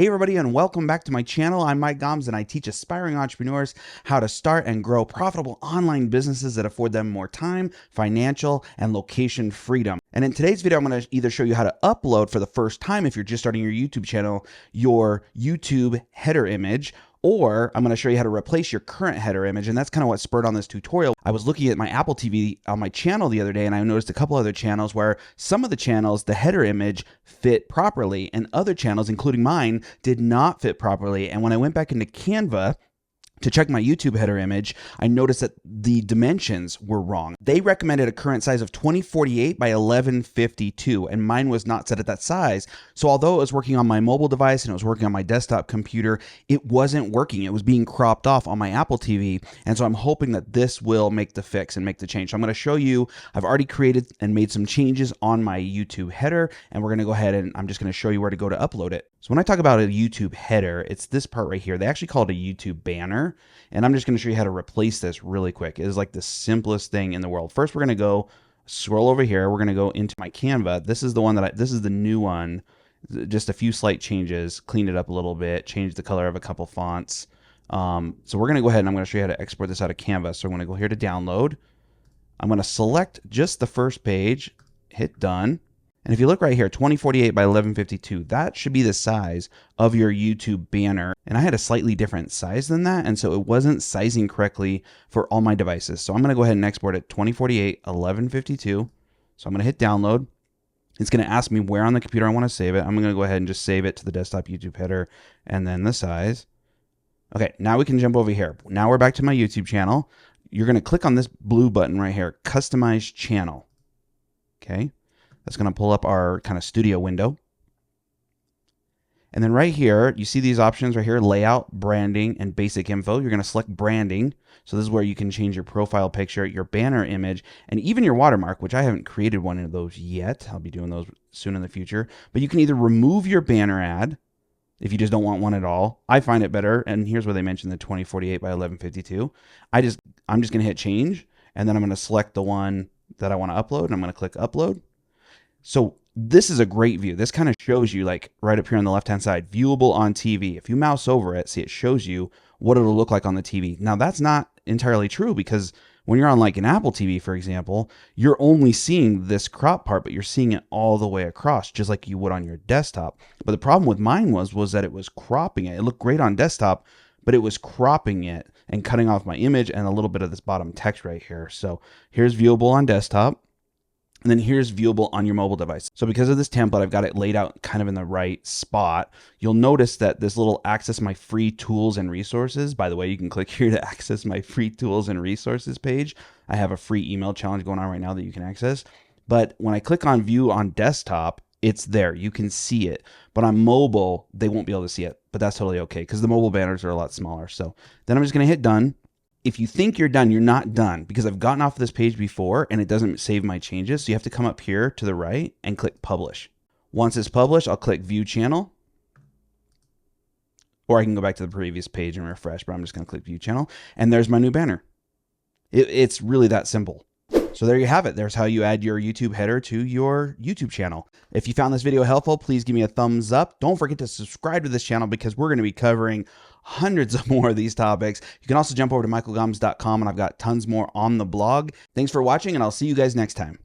Hey everybody, and welcome back to my channel. I'm Mike Gomes and I teach aspiring entrepreneurs how to start and grow profitable online businesses that afford them more time, financial, and location freedom. And in today's video, I'm going to either show you how to upload for the first time if you're just starting your YouTube channel, your YouTube header image, or I'm going to show you how to replace your current header image. And that's kind of what spurred on this tutorial. I was looking at my Apple TV on my channel the other day, and I noticed a couple other channels where some of the channels, the header image fit properly, and other channels, including mine, did not fit properly. And when I went back into Canva to check my YouTube header image, I noticed that the dimensions were wrong. They recommended a current size of 2048 by 1152, and mine was not set at that size. So although it was working on my mobile device and it was working on my desktop computer, it wasn't working. It was being cropped off on my Apple TV. And so I'm hoping that this will make the fix and make the change. So I'm going to show you, I've already created and made some changes on my YouTube header, and we're going to go ahead and I'm just going to show you where to go to upload it. So when I talk about a YouTube header, it's this part right here. They actually call it a YouTube banner. And I'm just going to show you how to replace this really quick. It is like the simplest thing in the world. First, we're going to go scroll over here. We're going to go into my Canva. This is the one that this is the new one. Just a few slight changes, cleaned it up a little bit, changed the color of a couple fonts. So we're going to go ahead and I'm going to show you how to export this out of Canva. So I'm going to go here to download. I'm going to select just the first page, hit done. And if you look right here, 2048 by 1152, that should be the size of your YouTube banner. And I had a slightly different size than that, and so it wasn't sizing correctly for all my devices. So I'm going to go ahead and export it 2048 1152. So I'm going to hit download. It's going to ask me where on the computer I want to save it. I'm going to go ahead and just save it to the desktop YouTube header and then the size. Okay, now we can jump over here. Now we're back to my YouTube channel. You're going to click on this blue button right here, Customize Channel. Okay. That's going to pull up our kind of studio window. And then right here, you see these options right here, layout, branding, and basic info. You're going to select branding. So this is where you can change your profile picture, your banner image, and even your watermark, which I haven't created one of those yet. I'll be doing those soon in the future. But you can either remove your banner ad if you just don't want one at all. I find it better. And here's where they mentioned the 2048 by 1152. I'm just going to hit change, and then I'm going to select the one that I want to upload, and I'm going to click upload. So this is a great view. This kind of shows you, like right up here on the left-hand side, viewable on TV. If you mouse over it, see, it shows you what it'll look like on the TV. Now that's not entirely true, because when you're on like an Apple TV, for example, you're only seeing this crop part, but you're seeing it all the way across, just like you would on your desktop. But the problem with mine was that it was cropping it. It looked great on desktop, but it was cropping it and cutting off my image and a little bit of this bottom text right here. So here's viewable on desktop. And then here's viewable on your mobile device. So because of this template, I've got it laid out kind of in the right spot. You'll notice that this little access my free tools and resources, by the way, you can click here to access my free tools and resources page. I have a free email challenge going on right now that you can access. But when I click on view on desktop, it's there. You can see it. But on mobile, they won't be able to see it. But that's totally okay, because the mobile banners are a lot smaller. So then I'm just going to hit done. If you think you're done, you're not done, because I've gotten off this page before and it doesn't save my changes. So you have to come up here to the right and click publish. Once it's published, I'll click view channel, or I can go back to the previous page and refresh, but I'm just going to click view channel, and there's my new banner. It's really that simple. So there you have it. There's how you add your YouTube header to your YouTube channel. If you found this video helpful, please give me a thumbs up. Don't forget to subscribe to this channel, because we're going to be covering hundreds of more of these topics. You can also jump over to michaelgomes.com, and I've got tons more on the blog. Thanks for watching, and I'll see you guys next time.